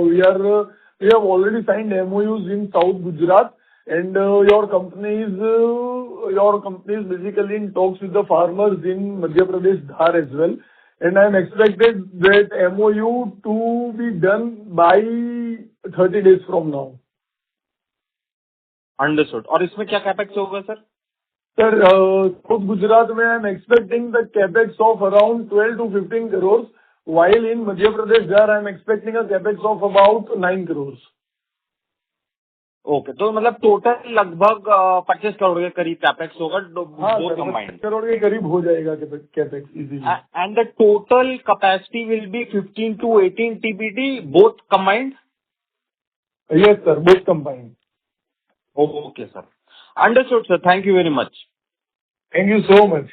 we have already signed MOUs in South Gujarat, and your company is basically in talks with the farmers in Madhya Pradesh, Dhar as well, and I am expected that MOU to be done by 30 days from now. Understood. और इसमें क्या capex होगा sir? Sir, South Gujarat में I am expecting the capex of around 12 to 15 crores, while in Madhya Pradesh, Dhar, I am expecting a capex of about 9 crores. Okay, तो मतलब total लगभग 25 करोड़ के करीब कैपेक्स होगा हाँ बोथ सर, 25 कंबाइंड। करोड़ के करीब हो जाएगा capex easily. And the total capacity will be 15 to 18 TPD both combined? Yes sir, both combined. Okay sir, understood sir, thank you very much. Thank you so much.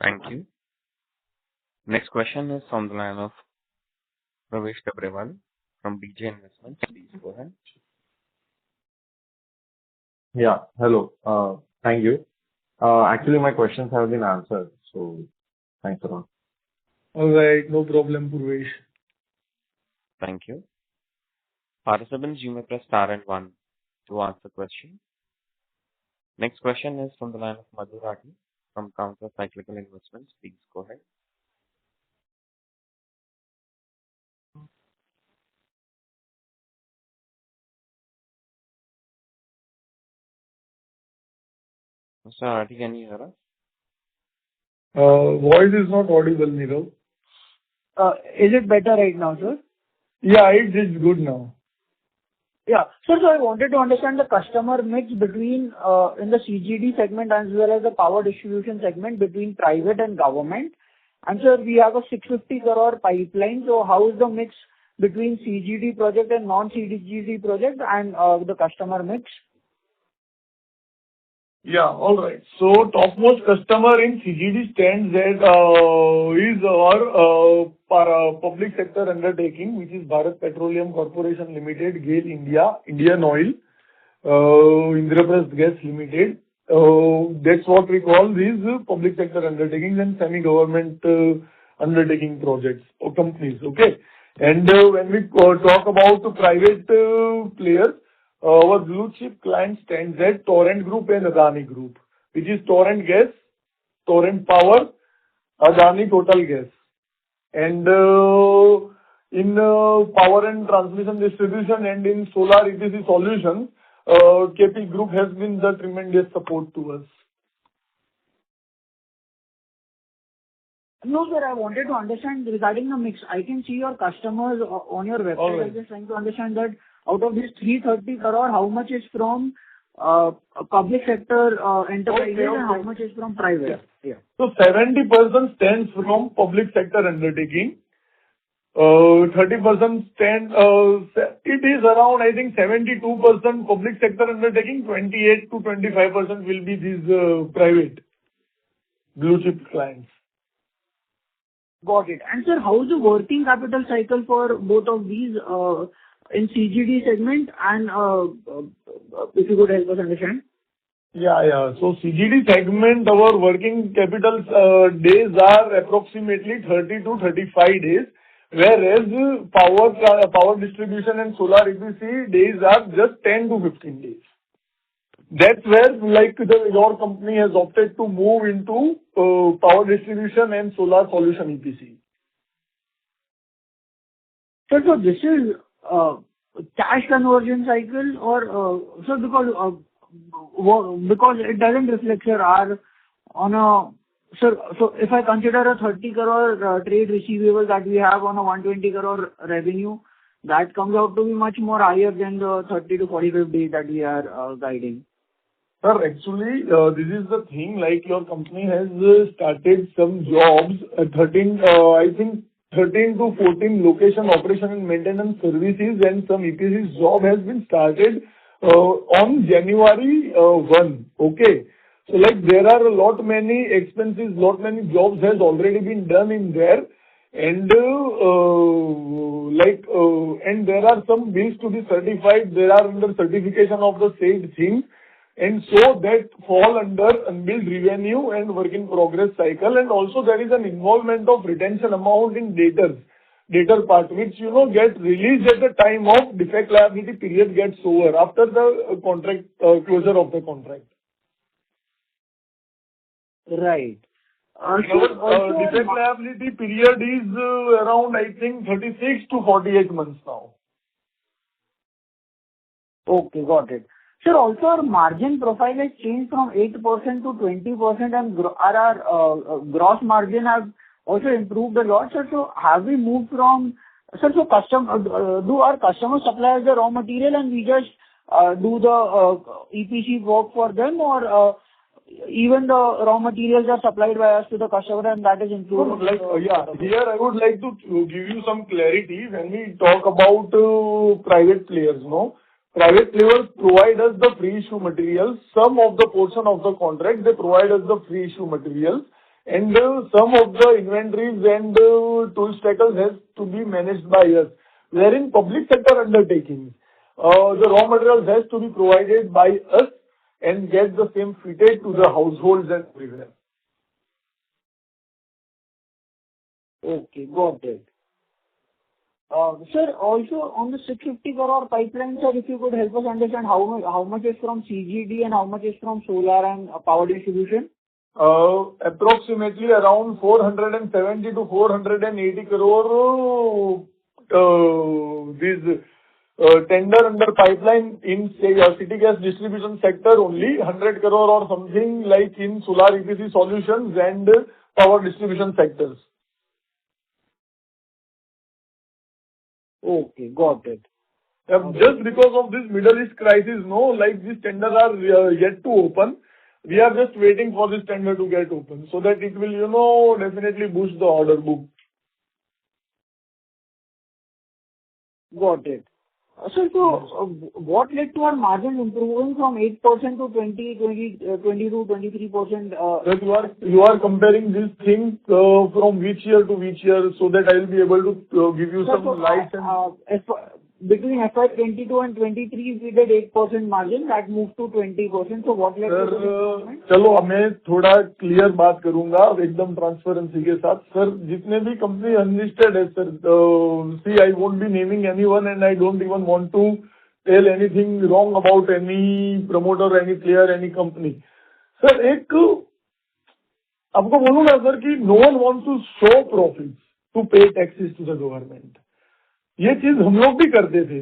Thank you. Next question is from the line of Pravesh Tabrewal from BJ Investments. Please go ahead. Yeah. Hello. Thank you. Actually, my questions have been answered, so thanks a lot. All right, no problem, Purvesh. Thank you. Participants, you may press star and 1 to ask the question. Next question is from the line of Madhu Rathi from Counter Cyclical Investments. Please go ahead. Mr. Rathi, can you hear us? Voice is not audible, Nirav. Is it better right now, sir? Yeah, it is good now. Yeah. Sir, so I wanted to understand the customer mix between in the CGD segment as well as the power distribution segment between private and government. And sir, we have a 650 crore pipeline. So how is the mix between CGD project and non-CGD project and the customer mix? Yeah, all right. So topmost customer in CGD stands at is our public sector undertaking, which is Bharat Petroleum Corporation Limited, GAIL India, Indian Oil, Indraprasth Gas Limited. That's what we call these public sector undertakings and semi-government undertaking projects or companies. Okay. And when we talk about the private players, our blue chip client stands at Torrent Group and Adani Group, which is Torrent Gas, Torrent Power, Adani Total Gas. And in power and transmission distribution and in solar EPC solutions, KP Group has been the tremendous support to us. No, sir, I wanted to understand regarding the mix. I can see your customers on your website. All right. I'm just trying to understand that out of this 330 crore, how much is from public sector enterprises and how much is from private? Yeah. So 70% stands from public sector undertaking. 30% stand, it is around, I think 72% public sector undertaking, 28 to 25% will be these private blue chip clients. Got it. And sir, how is the working capital cycle for both of these in CGD segment and if you could help us understand? Yeah. So CGD segment, our working capital days are approximately 30 to 35 days, whereas power distribution and solar EPC days are just 10 to 15 days. That's where your company has opted to move into power distribution and solar solution EPC. Sir, so this is cash conversion cycle or sir, because it doesn't reflect, sir, sir, so if I consider a 30 crore trade receivable that we have on a 120 crore revenue, that comes out to be much more higher than the 30 to 45 days that we are guiding. Sir, actually, this is the thing, like your company has started some jobs, 13 to 14 location operation and maintenance services, and some EPC job has been started on January 1. Okay. So like there are a lot many expenses, lot many jobs has already been done in there. And and there are some bills to be certified. They are under certification of the said things, and so that fall under unbilled revenue and work in progress cycle. And also there is an involvement of retention amount in debtor part, which, get released at the time of defect liability period gets over, after the contract closure of the contract. Right. Our defect liability period is around, I think, 36 to 48 months now. Okay, got it. Sir, also our margin profile has changed from 8% to 20%, and our gross margin have also improved a lot. Sir, so have we moved from... Sir, so do our customers supply us the raw material and we just do the EPC work for them, or even the raw materials are supplied by us to the customer and that is included? Here I would like to give you some clarity when we talk about private players, no? Private players provide us the free issue materials. Some of the portion of the contract, they provide us the free issue materials, and some of the inventories and tool stackers has to be managed by us. Wherein public sector undertakings, the raw materials has to be provided by us and get the same fitted to the households and everywhere. Okay, got it. Sir, also on the 650 crore pipeline, sir, if you could help us understand how much is from CGD and how much is from solar and power distribution? Approximately around 470 to 480 crore tender under pipeline in city gas distribution sector only, 100 crore or something like in solar EPC solutions and power distribution sectors. Okay, got it. Just because of this Middle East crisis, these tenders are yet to open. We are just waiting for this tender to get open so that it will, definitely boost the order book. Got it. So, what led to our margin improving from 8% to 22-23%? You are comparing this thing from which year to which year, so that I will be able to give you some light. Between FY22 and 23, we did 8% margin, that moved to 20%. So what led to the improvement? चलो मैं थोड़ा clear बात करूंगा एकदम transparency के साथ. Sir, जितने भी कंपनी अनलिस्टेड है sir, see, I won't be naming anyone and I don't even want to tell anything wrong about any promoter, any player, any company. Sir, एक आपको बोलूंगा सर कि no one wants to show profits to pay taxes to the government. ये चीज हम लोग भी करते थे.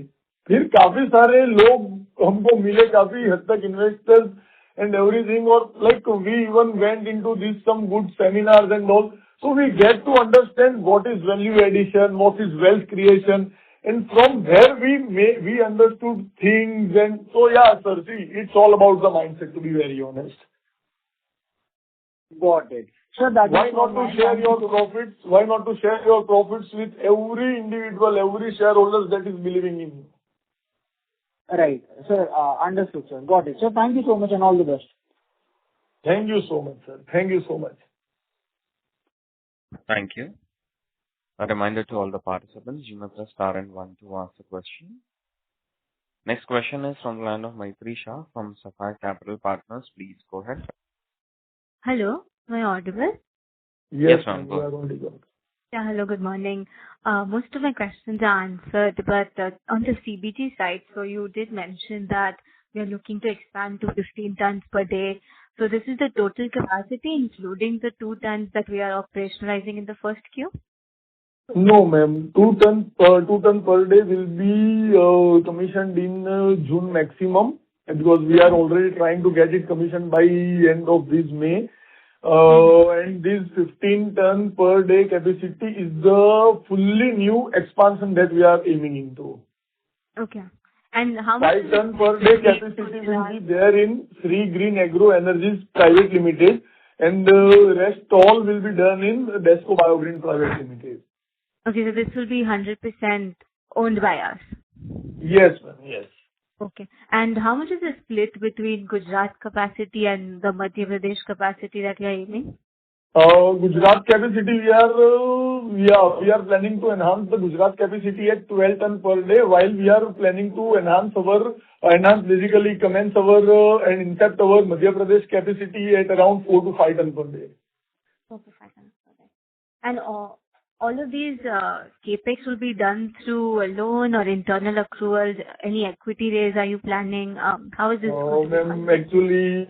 फिर काफी सारे लोग हमको मिले, काफी हद तक investors and everything, or like we even went into this some good seminars and all. So we get to understand what is value addition, what is wealth creation, and from there we understood things. And so yeah, sir, see, it's all about the mindset, to be very honest. Got it. Sir, why not to share your profits? Why not to share your profits with every individual, every shareholder that is believing in you? Right. Sir, understood, sir. Got it. Sir, thank you so much and all the best. Thank you so much, sir. Thank you so much. Thank you. A reminder to all the participants, you must press star and one to ask a question. Next question is from the line of Maitri Shah from Sapphire Capital Partners. Please go ahead. Hello, am I audible? Yes, ma'am. You are audible. Yeah, hello, good morning. Most of my questions are answered, but on the CBG side, so you did mention that we are looking to expand to 15 tons per day. So this is the total capacity, including the 2 tons that we are operationalizing in the first queue? No, ma'am. 2 ton per day will be commissioned in June maximum, because we are already trying to get it commissioned by end of this May. And this 15 ton per day capacity is the fully new expansion that we are aiming into. Okay. And how much 5 is ton it per day capacity will be there in Sri Green Agro Energies Private Limited, and the rest all will be done in Desco Biogreen Private Limited. Okay, so this will be 100% owned by us. Yes, ma'am. Yes. Okay. And how much is the split between Gujarat capacity and the Madhya Pradesh capacity that you are aiming? Gujarat capacity, we are planning to enhance the Gujarat capacity at 12 ton per day, while we are planning to basically commence our and incept our Madhya Pradesh capacity at around 4 to 5 ton per day. 4 to 5 tons per day. And all of these capex will be done through a loan or internal accruals. Any equity raise are you planning? How is this going to be Ma'am, funded? actually,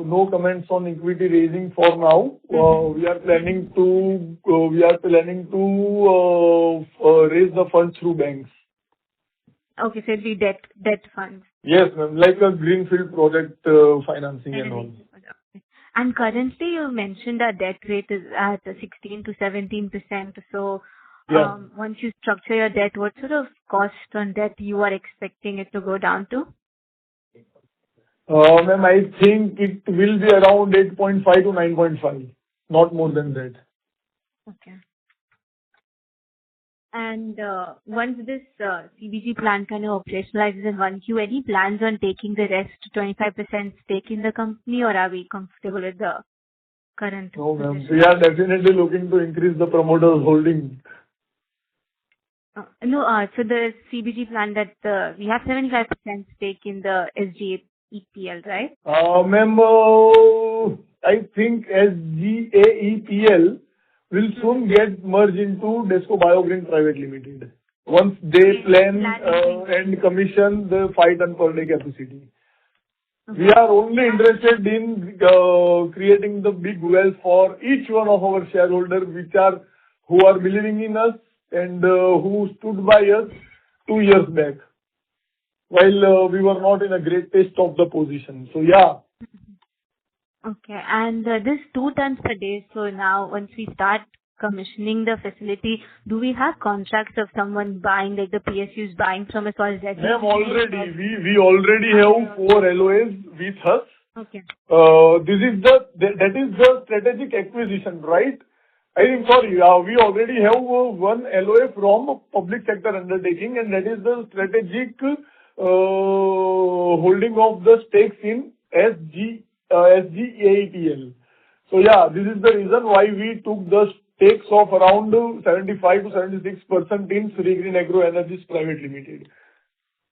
no comments on equity raising for now. We are planning to raise the funds through banks. Okay, so it'll be debt funds. Yes, ma'am, like a greenfield project financing and all. And currently, you mentioned that debt rate is at 16 to 17%. So, Yeah. once you structure your debt, what sort of cost on debt you are expecting it to go down to? Ma'am, I think it will be around 8.5 to 9.5, not more than that. Okay. And once this CBG plant kind of operationalizes in 1Q, any plans on taking the rest 25% stake in the company, or are we comfortable with the current No, ma'am. position? We are definitely looking to increase the promoters' holding. No, so the CBG plant that we have 75% stake in the SGAEPL, right? Ma'am, I think SGAEPL will soon get merged into Desco Biogreen Private Limited once they plan and commission the 5 ton per day capacity. We are only interested in creating the big wealth for each one of our shareholders, who are believing in us and who stood by us 2 years back, while we were not in a great taste of the position. So yeah. Okay. And this 2 tons per day, so now once we start commissioning the facility, do we have contracts of someone buying, like the PSUs buying from us already? Ma'am, already, we already have 4 LOAs with us. Okay. That is the strategic acquisition, right? I think, sorry, we already have 1 LOA from a public sector undertaking, and that is the strategic holding of the stakes in SGAEPL. So yeah, this is the reason why we took the stakes of around 75 to 76% in Sri Green Agro Energies Private Limited.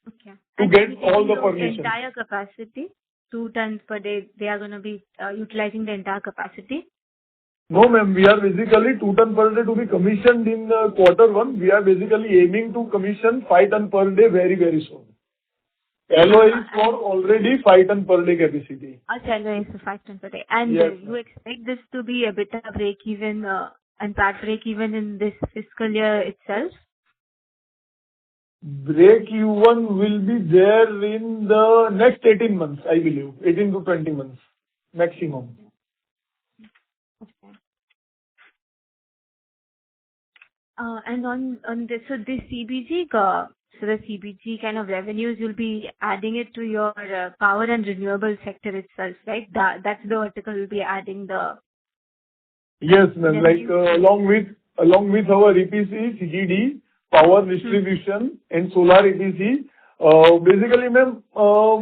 Okay. To get all the permissions. Entire capacity, 2 tons per day, they are going to be utilizing the entire capacity? No, ma'am. We are basically 2 ton per day to be commissioned in Q1. We are basically aiming to commission 5 ton per day very, very soon. LOA is for already 5 ton per day capacity. LOA is for 5 tons per day. And Yes, you expect this to be a EBITDA break-even and PAT break-even in this fiscal year itself? Break-even will be there in the next 18 months, I believe. 18 to 20 months maximum. Okay. And on this, so this CBG, so the CBG kind of revenues, you'll be adding it to your power and renewable sector itself, right? That's the vertical you'll be adding the... Yes, ma'am. Like, along with our EPC, CGD, power distribution and solar EPC, basically ma'am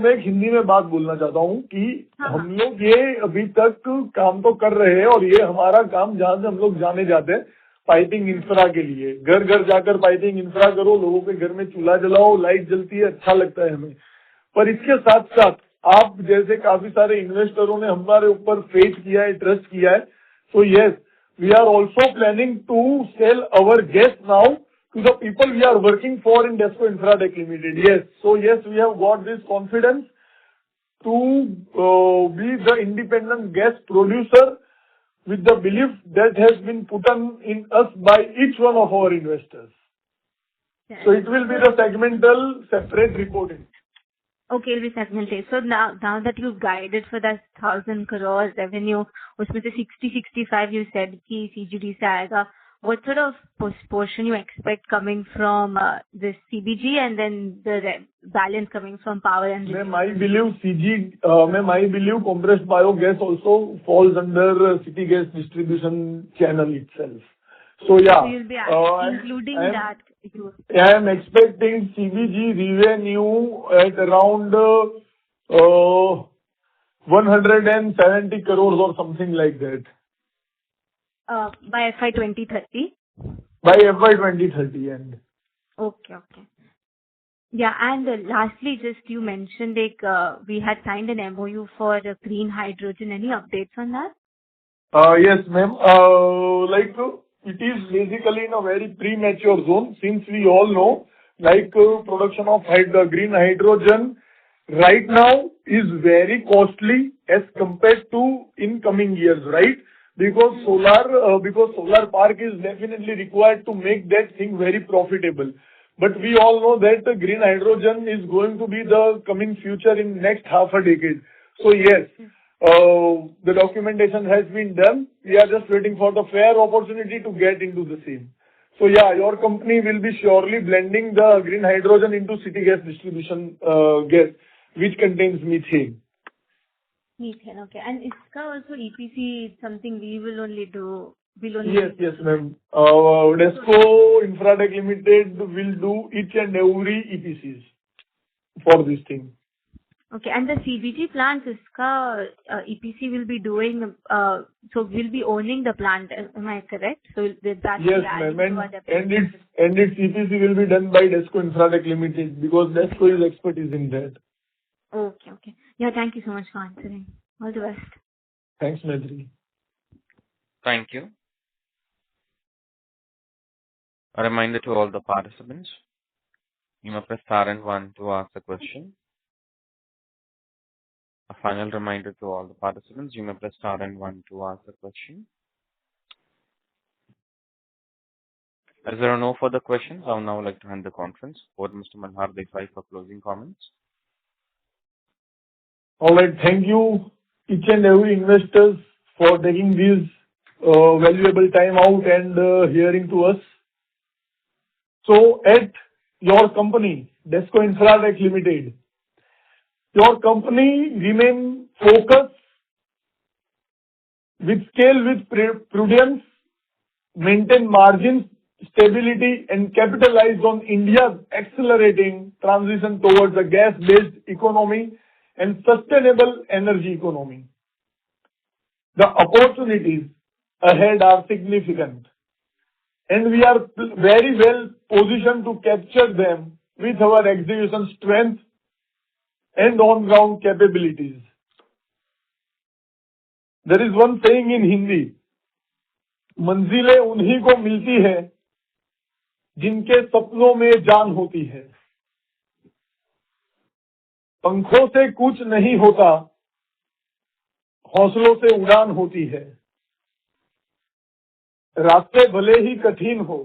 मैं एक हिंदी में बात बोलना चाहता हूँ कि हम लोग ये अभी तक काम तो कर रहे हैं, और ये हमारा काम जहाँ से हम लोग जाने जाते हैं पाइपिंग इंफ्रा के लिए, घर घर जाकर पाइपिंग इंफ्रा करो, लोगों के घर में चूल्हा जलाओ, लाइट जलती है, अच्छा लगता है हमें। पर इसके साथ साथ आप जैसे काफी सारे इन्वेस्टरों ने हमारे ऊपर फेथ किया है, ट्रस्ट किया है, so yes, we are also planning to sell our gas now to the people we are working for in Desco Infratech Limited. Yes. So yes, we have got this confidence to be the independent gas producer with the belief that has been put on in us by each one of our investors. So it will be the segmental separate reporting. Okay, it'll be segmented. So now that you've guided for that 1,000 crore revenue, उसमें से 60-65 you said कि CGD से आएगा. What sort of portion you expect coming from this CBG and then the balance coming from power and Ma'am, I believe compressed biogas also falls under city gas distribution channel itself. So yeah, So you'll be including that. I am expecting CBG revenue at around 170 crores or something like that. By FY 2030? By FY 2030 end. Okay. Yeah, and lastly, just you mentioned we had signed an MOU for green hydrogen. Any updates on that? Yes, ma'am. It is basically in a very premature zone, since we all know, production of green hydrogen right now is very costly as compared to in coming years, right? Because solar park is definitely required to make that thing very profitable. But we all know that the green hydrogen is going to be the coming future in next half a decade. So yes, the documentation has been done. We are just waiting for the fair opportunity to get into the same. So yeah, your company will be surely blending the green hydrogen into city gas distribution gas, which contains methane. Methane, okay. And ISCA also EPC is something we will only do. Yes, ma'am. Desco Infratech Limited will do each and every EPCs for this thing. Okay, and the CBG plant, ISCA EPC will be doing, so we'll be owning the plant, am I correct? So with that, yes, ma'am. And its EPC will be done by Desco Infratech Limited, because Desco is expertise in that. Okay. Yeah, thank you so much for answering. All the best. Thanks, Madhuri. Thank you. A reminder to all the participants, you may press star and 1 to ask a question. A final reminder to all the participants, you may press star and 1 to ask a question. As there are no further questions, I would now like to hand the conference over to Mr. Malhar Desai for closing comments. All right. Thank you, each and every investors, for taking this valuable time out and hearing to us. So at your company, Desco Infratech Limited, your company remain focused with scale, with prudence, maintain margins, stability, and capitalize on India's accelerating transition towards a gas-based economy and sustainable energy economy. The opportunities ahead are significant, and we are very well positioned to capture them with our execution strength and on-ground capabilities. There is one saying in Hindi, मंजिलें उन्हीं को मिलती है जिनके सपनों में जान होती है. पंखों से कुछ नहीं होता, हौसलों से उड़ान होती है. रास्ते भले ही कठिन हो,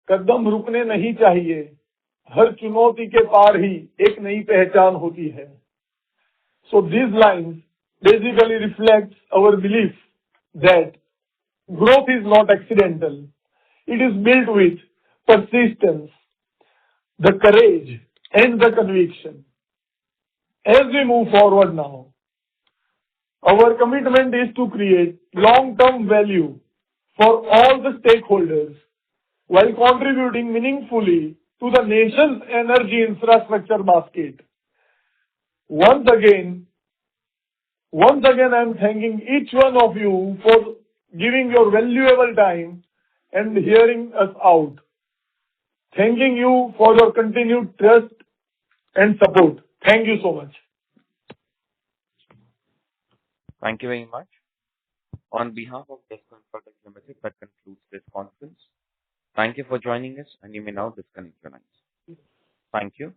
कदम रुकने नहीं चाहिए. हर चुनौती के पार ही एक नई पहचान होती है. So these lines basically reflects our belief that growth is not accidental. It is built with persistence, the courage, and the conviction. As we move forward now, our commitment is to create long-term value for all the stakeholders while contributing meaningfully to the nation's energy infrastructure basket. Once again, I'm thanking each one of you for giving your valuable time and hearing us out. Thanking you for your continued trust and support. Thank you so much. Thank you very much. On behalf of Desco Infratech Limited, that concludes this conference. Thank you for joining us, and you may now disconnect your lines. Thank you.